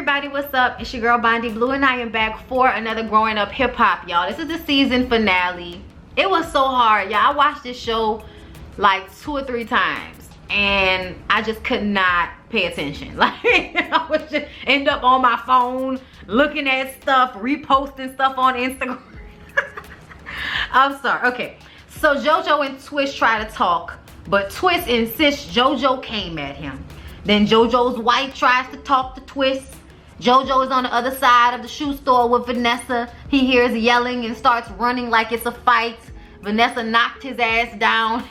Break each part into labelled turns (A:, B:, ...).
A: everybody, what's up? It's your girl Bondi Blue and I am back for another Growing Up Hip Hop, y'all. This is the season finale. It was so hard, y'all. I watched this show like 2 or 3 times and I just could not pay attention. Like, I would just end up on my phone looking at stuff, reposting stuff on Instagram. I'm sorry. Okay, so JoJo and Twist try to talk, but Twist insists JoJo came at him. Then JoJo's wife tries to talk to Twist. JoJo is on the other side of the shoe store with Vanessa. He hears yelling and starts running like it's a fight. Vanessa knocked his ass down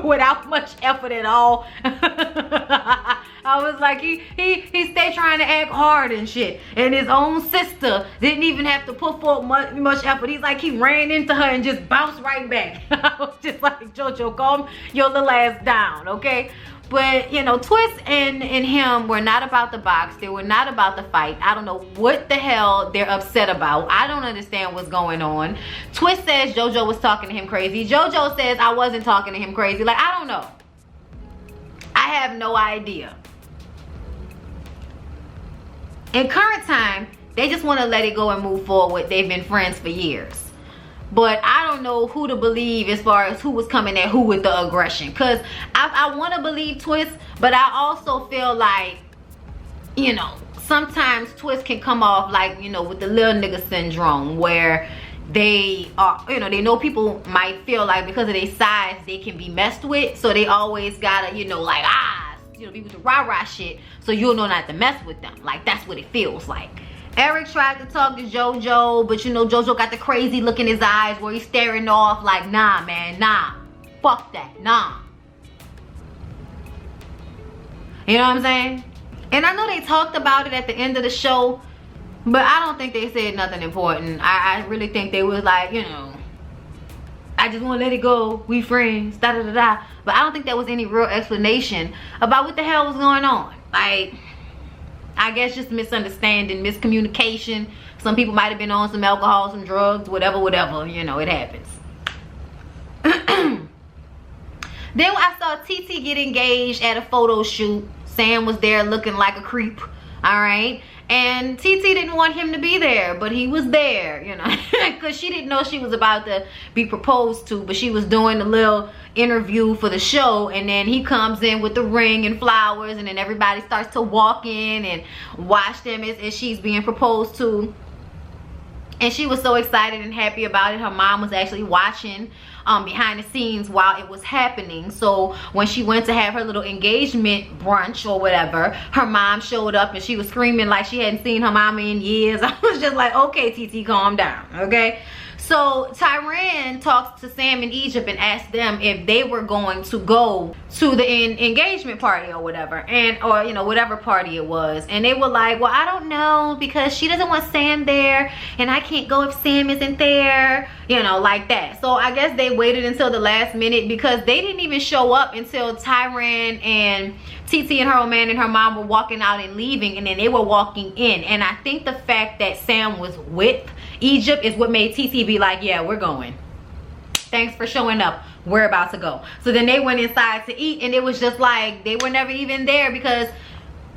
A: without much effort at all. I was like, he stayed trying to act hard and shit. And his own sister didn't even have to put forth much effort. He's like, he ran into her and just bounced right back. I was just like, JoJo, calm your little ass down, okay? But, you know, Twist and him were not about the box. They were not about the fight. I don't know what the hell they're upset about. I don't understand what's going on. Twist says JoJo was talking to him crazy. JoJo says I wasn't talking to him crazy. Like, I don't know. I have no idea. In current time, they just want to let it go and move forward. They've been friends for years. But I don't know who to believe as far as who was coming at who with the aggression. Because I want to believe Twist, but I also feel like, you know, sometimes Twist can come off like, you know, with the little nigga syndrome, where they are, you know, they know people might feel like because of their size, they can be messed with. So they always gotta, you know, like, you know, be with the rah-rah shit, so you'll know not to mess with them. Like, that's what it feels like. Eric tried to talk to JoJo, but you know, JoJo got the crazy look in his eyes where he's staring off like, nah, man, nah. Fuck that, nah. You know what I'm saying? And I know they talked about it at the end of the show, but I don't think they said nothing important. I really think they was like, you know, I just want to let it go. We friends, da-da-da-da. But I don't think there was any real explanation about what the hell was going on. Like, I guess just misunderstanding, miscommunication. Some people might have been on some alcohol, some drugs, whatever, you know, it happens. Then I saw TT get engaged at a photo shoot. Sam was there looking like a creep, all right? And TT didn't want him to be there, but he was there, you know, because she didn't know she was about to be proposed to, but she was doing a little interview for the show, and then he comes in with the ring and flowers, and then everybody starts to walk in and watch them as she's being proposed to. And she was so excited and happy about it. Her mom was actually watching behind the scenes while it was happening. So when she went to have her little engagement brunch or whatever, her mom showed up and she was screaming like she hadn't seen her mama in years. I was just like, okay, TT, calm down, okay? So Tyran talks to Sam in Egypt and asked them if they were going to go to the engagement party or whatever, or you know, whatever party it was. And they were like, well, I don't know, because she doesn't want Sam there and I can't go if Sam isn't there, you know, like that. So I guess they waited until the last minute, because they didn't even show up until Tyran and TT and her old man and her mom were walking out and leaving, and then they were walking in. And I think the fact that Sam was with Egypt is what made TT be like, yeah, we're going. Thanks for showing up. We're about to go. So then they went inside to eat, and it was just like they were never even there, because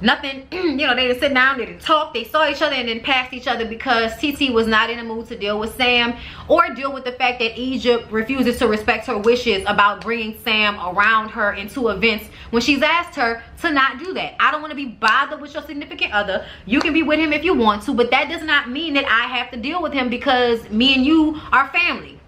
A: nothing, you know, they didn't sit down, they didn't talk, they saw each other and then passed each other, because TT was not in the mood to deal with Sam or deal with the fact that Egypt refuses to respect her wishes about bringing Sam around her into events when she's asked her to not do that. I don't want to be bothered with your significant other. You can be with him if you want to, but that does not mean that I have to deal with him because me and you are family.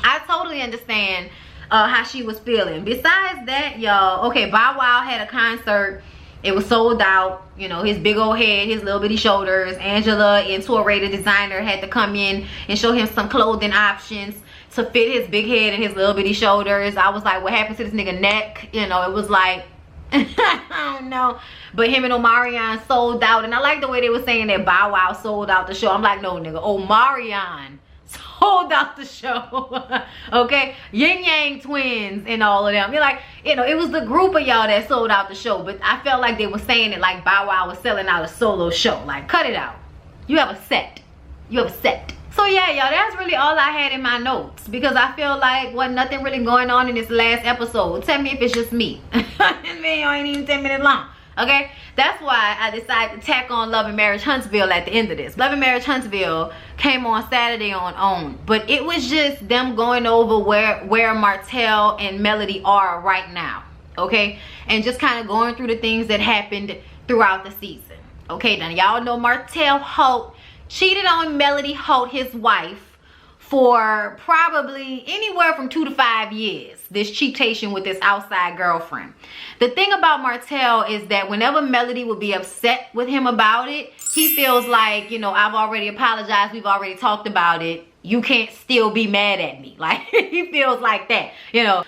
A: I totally understand how she was feeling. Besides that, y'all, okay, Bow Wow had a concert. It was sold out. You know, his big old head, his little bitty shoulders. Angela and Torre, the designer, had to come in and show him some clothing options to fit his big head and his little bitty shoulders. I was like, what happened to this nigga neck? You know, it was like, I don't know. But him and Omarion sold out. And I like the way they were saying that Bow Wow sold out the show. I'm like, no, nigga, Omarion sold out the show. Okay, Yin Yang twins and all of them. You're like, you know, it was the group of y'all that sold out the show, but I felt like they were saying it like Bow Wow was selling out a solo show. Like, cut it out. You have a set. You have a set. So yeah, y'all, that's really all I had in my notes, because I feel like wasn't nothing really going on in this last episode. Tell me if it's just me. This video ain't even 10 minutes long. Okay, that's why I decided to tack on Love and Marriage Huntsville at the end of this. Love and Marriage Huntsville came on Saturday on OWN, but it was just them going over where Martell and Melody are right now. Okay, and just kind of going through the things that happened throughout the season. Okay, now y'all know Martell Holt cheated on Melody Holt, his wife, for probably anywhere from 2 to 5 years. This cheatation with this outside girlfriend. The thing about Martell is that whenever Melody would be upset with him about it, he feels like, you know, I've already apologized, we've already talked about it, you can't still be mad at me. Like, he feels like that, you know,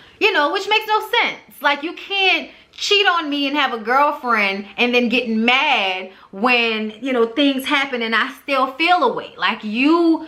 A: which makes no sense. Like, you can't cheat on me and have a girlfriend and then get mad when, you know, things happen and I still feel a way. Like, you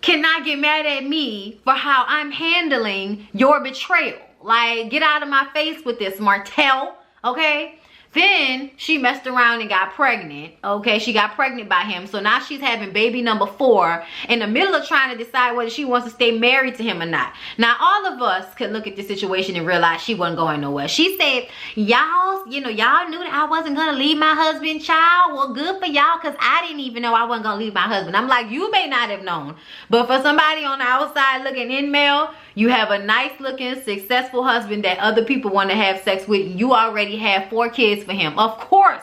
A: cannot get mad at me for how I'm handling your betrayal. Like, get out of my face with this, Martell, okay? Then she messed around and got pregnant, okay? She got pregnant by him. So now she's having baby number 4 in the middle of trying to decide whether she wants to stay married to him or not. Now, all of us could look at this situation and realize she wasn't going nowhere. She said, y'all knew that I wasn't going to leave my husband, child. Well, good for y'all, because I didn't even know I wasn't going to leave my husband. I'm like, you may not have known. But for somebody on the outside looking in, Mel, you have a nice looking, successful husband that other people want to have sex with. You already have 4 kids for him. Of course,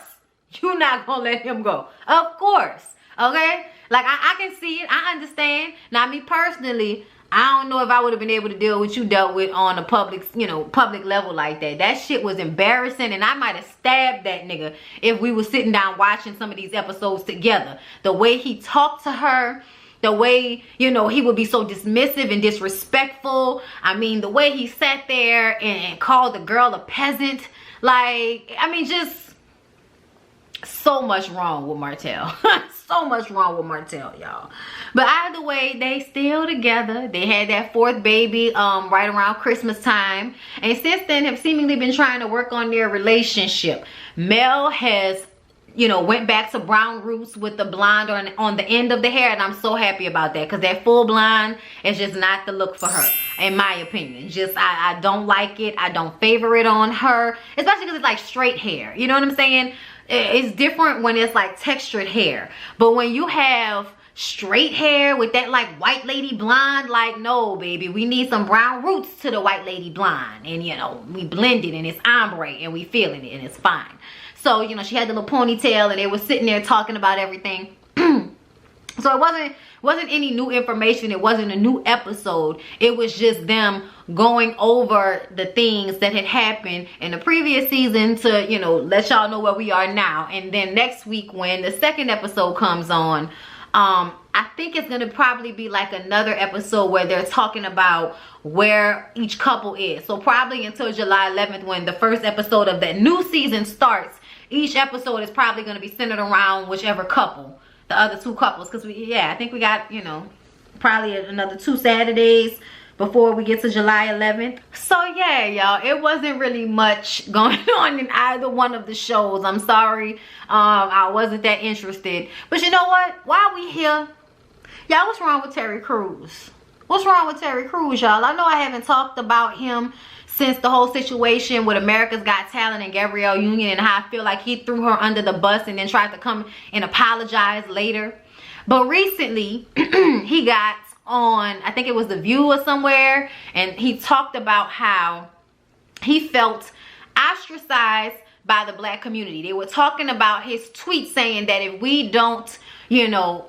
A: you're not going to let him go. Of course. Okay? Like, I can see it. I understand. Now, me personally, I don't know if I would have been able to deal with what you dealt with on a public, public level like that. That shit was embarrassing, and I might have stabbed that nigga if we were sitting down watching some of these episodes together. The way he talked to her, the way, he would be so dismissive and disrespectful. I mean, the way he sat there and called the girl a peasant. Like, I mean, just so much wrong with Martell. So much wrong with Martell, y'all. But either way, they still together. They had that 4th baby right around Christmas time. And since then have seemingly been trying to work on their relationship. Mel has went back to brown roots with the blonde on the end of the hair, and I'm so happy about that, because that full blonde is just not the look for her, in my opinion. Just, I don't like it. I don't favor it on her, especially because it's like straight hair. You know what I'm saying? It's different when it's like textured hair, but when you have straight hair with that like white lady blonde, like, no, baby, we need some brown roots to the white lady blonde, and we blend it, and it's ombre, and we feeling it, and it's fine. So, she had the little ponytail, and they were sitting there talking about everything. So it wasn't any new information. It wasn't a new episode. It was just them going over the things that had happened in the previous season to, let y'all know where we are now. And then next week, when the 2nd episode comes on, I think it's going to probably be like another episode where they're talking about where each couple is. So probably until July 11th, when the 1st episode of that new season starts, each episode is probably going to be centered around whichever couple, the other 2 couples. Because I think we got, probably another 2 Saturdays before we get to July 11th. So yeah, y'all, it wasn't really much going on in either one of the shows. I'm sorry, I wasn't that interested. But you know what? While we here, y'all, what's wrong with Terry Crews? What's wrong with Terry Crews, y'all? I know I haven't talked about him since the whole situation with America's Got Talent and Gabrielle Union, and how I feel like he threw her under the bus and then tried to come and apologize later. But recently, he got on, I think it was The View or somewhere, and he talked about how he felt ostracized by the black community. They were talking about his tweet saying that if we don't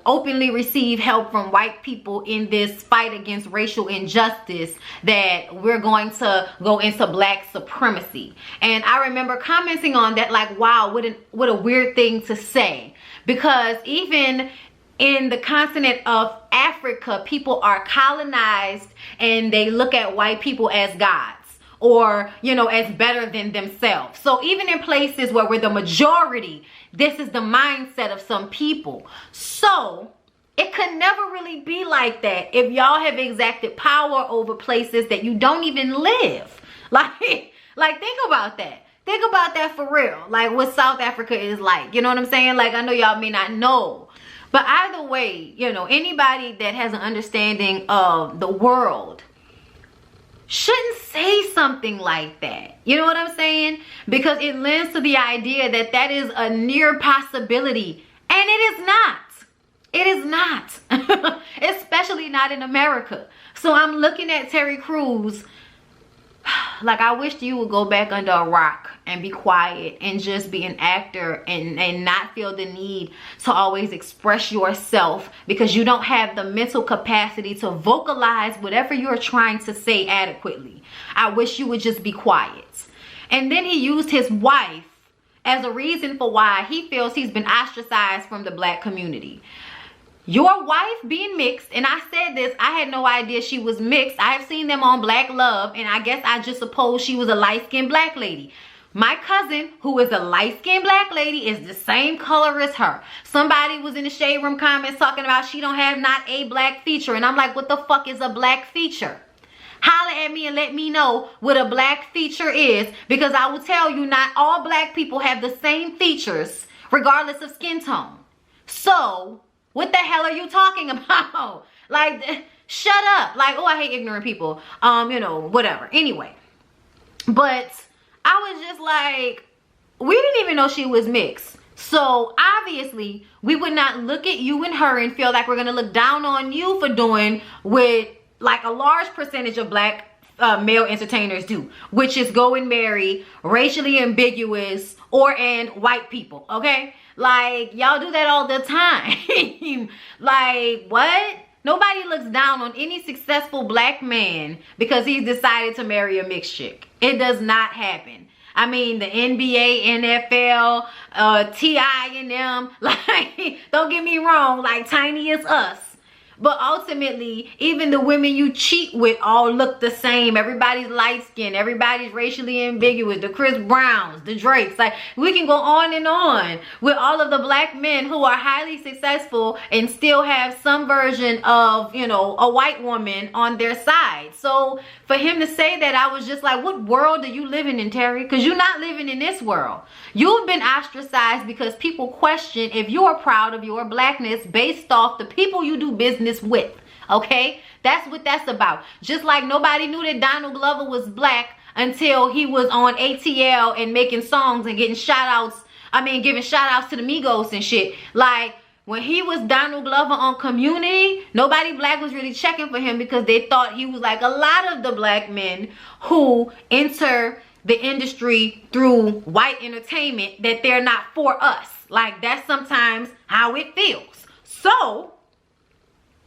A: openly receive help from white people in this fight against racial injustice, that we're going to go into black supremacy. And I remember commenting on that, like, wow, what a weird thing to say, because even in the continent of Africa, people are colonized and they look at white people as gods, or as better than themselves. So even in places where we're the majority, this is the mindset of some people. So it could never really be like that if y'all have exacted power over places that you don't even live. Like think about that. Think about that for real. Like what South Africa is like. You know what I'm saying? Like, I know y'all may not know, but either way, anybody that has an understanding of the world shouldn't say something like that. You know what I'm saying? Because it lends to the idea that that is a near possibility. And it is not. It is not. Especially not in America. So I'm looking at Terry Crews like, I wish you would go back under a rock and be quiet and just be an actor and not feel the need to always express yourself, because you don't have the mental capacity to vocalize whatever you're trying to say adequately. I wish you would just be quiet. And then he used his wife as a reason for why he feels he's been ostracized from the black community. Your wife being mixed, and I said this, I had no idea she was mixed. I have seen them on Black Love, and I guess I just suppose she was a light-skinned black lady. My cousin, who is a light-skinned black lady, is the same color as her. Somebody was in the Shade Room comments talking about she don't have not a black feature, and I'm like, what the fuck is a black feature? Holler at me and let me know what a black feature is, because I will tell you not all black people have the same features regardless of skin tone. So what the hell are you talking about? Like, shut up. Like, oh, I hate ignorant people. You know, whatever. Anyway, but I was just like, we didn't even know she was mixed. So obviously we would not look at you and her and feel like we're gonna look down on you for doing what like a large percentage of black male entertainers do, which is go and marry racially ambiguous and white people. Okay, like, y'all do that all the time. Like, what? Nobody looks down on any successful black man because he's decided to marry a mixed chick. It does not happen. I mean, the NBA, NFL, T.I. and them, like, don't get me wrong, like, Tiny is us. But ultimately, even the women you cheat with all look the same. Everybody's light-skinned. Everybody's racially ambiguous. The Chris Browns, the Drakes. Like, we can go on with all of the black men who are highly successful and still have some version of, you know, a white woman on their side. So for him to say that, I was just like, what world are you living in, Terry? Because you're not living in this world. You've been ostracized because people question if you are proud of your blackness based off the people you do business with. Okay, that's what that's about. Just like nobody knew that Donald Glover was black until he was on ATL and making songs and getting shout outs. I mean, giving shout outs to the Migos and shit. Like, when he was Donald Glover on Community, nobody black was really checking for him because they thought he was like a lot of the black men who enter the industry through white entertainment, that they're not for us. Like, that's sometimes how it feels. So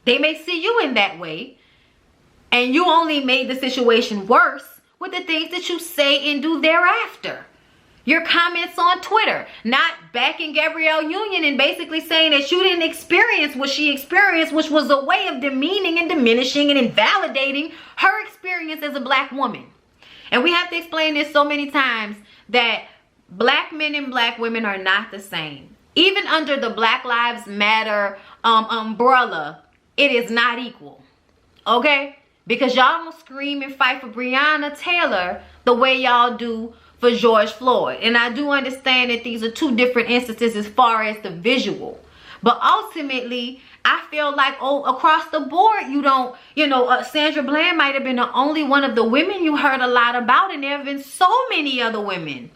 A: they may see you in that way, and you only made the situation worse with the things that you say and do thereafter. Your comments on Twitter, not backing Gabrielle Union and basically saying that you didn't experience what she experienced, which was a way of demeaning and diminishing and invalidating her experience as a black woman. And we have to explain this so many times, that black men and black women are not the same. Even under the Black Lives Matter umbrella, it is not equal. Okay? Because y'all don't scream and fight for Breonna Taylor the way y'all do for George Floyd. And I do understand that these are two different instances as far as the visual. But ultimately, I feel like, oh, across the board, you don't, you know, Sandra Bland might have been the only one of the women you heard a lot about, and there have been so many other women.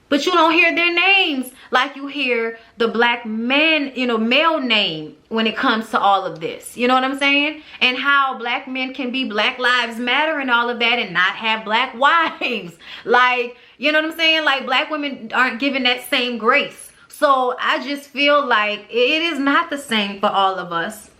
A: But you don't hear their names like you hear the black man, you know, male name when it comes to all of this. You know what I'm saying? And how black men can be Black Lives Matter and all of that and not have black wives. Like, you know what I'm saying? Like, black women aren't given that same grace. So I just feel like it is not the same for all of us.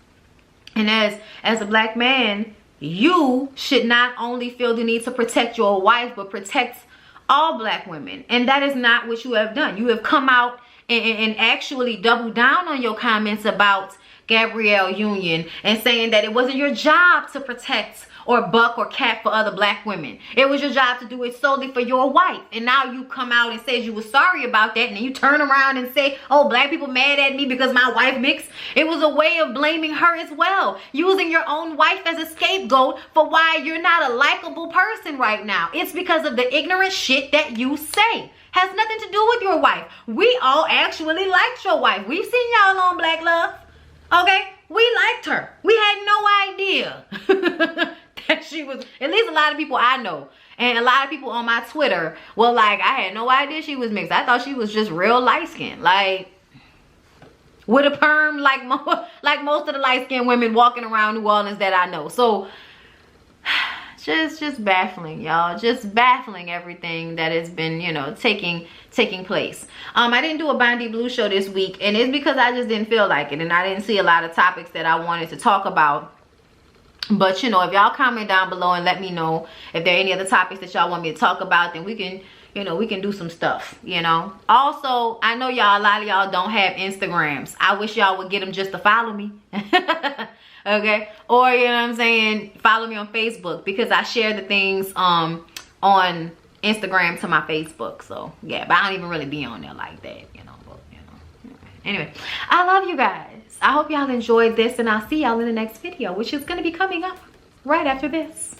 A: And as a black man, you should not only feel the need to protect your wife, but protect all black women. And that is not what you have done. You have come out and actually doubled down on your comments about Gabrielle Union and saying that it wasn't your job to protect or buck or cap for other black women. It was your job to do it solely for your wife. And now you come out and say you were sorry about that, and then you turn around and say, oh, black people mad at me because my wife mixed. It was a way of blaming her as well, using your own wife as a scapegoat for why you're not a likable person right now. It's because of the ignorant shit that you say. Has nothing to do with your wife. We all actually liked your wife. We've seen y'all on Black Love. Okay? We liked her. We had no idea She was, at least a lot of people I know. And a lot of people on my Twitter were like, I had no idea she was mixed. I thought she was just real light-skinned. Like, with a perm, like most of the light-skinned women walking around New Orleans that I know. So, just baffling, y'all. Just baffling everything that has been, you know, taking place. I didn't do a Bondi Blue show this week, and it's because I just didn't feel like it, and I didn't see a lot of topics that I wanted to talk about. But, you know, if y'all comment down below and let me know if there are any other topics that y'all want me to talk about, then we can, you know, we can do some stuff, you know. Also, I know y'all, a lot of y'all don't have Instagrams. I wish y'all would get them just to follow me. Okay? Or, you know what I'm saying, follow me on Facebook, because I share the things on Instagram to my Facebook. So, yeah, but I don't even really be on there like that, you know. But, you know. Anyway, I love you guys. I hope y'all enjoyed this, and I'll see y'all in the next video, which is going to be coming up right after this.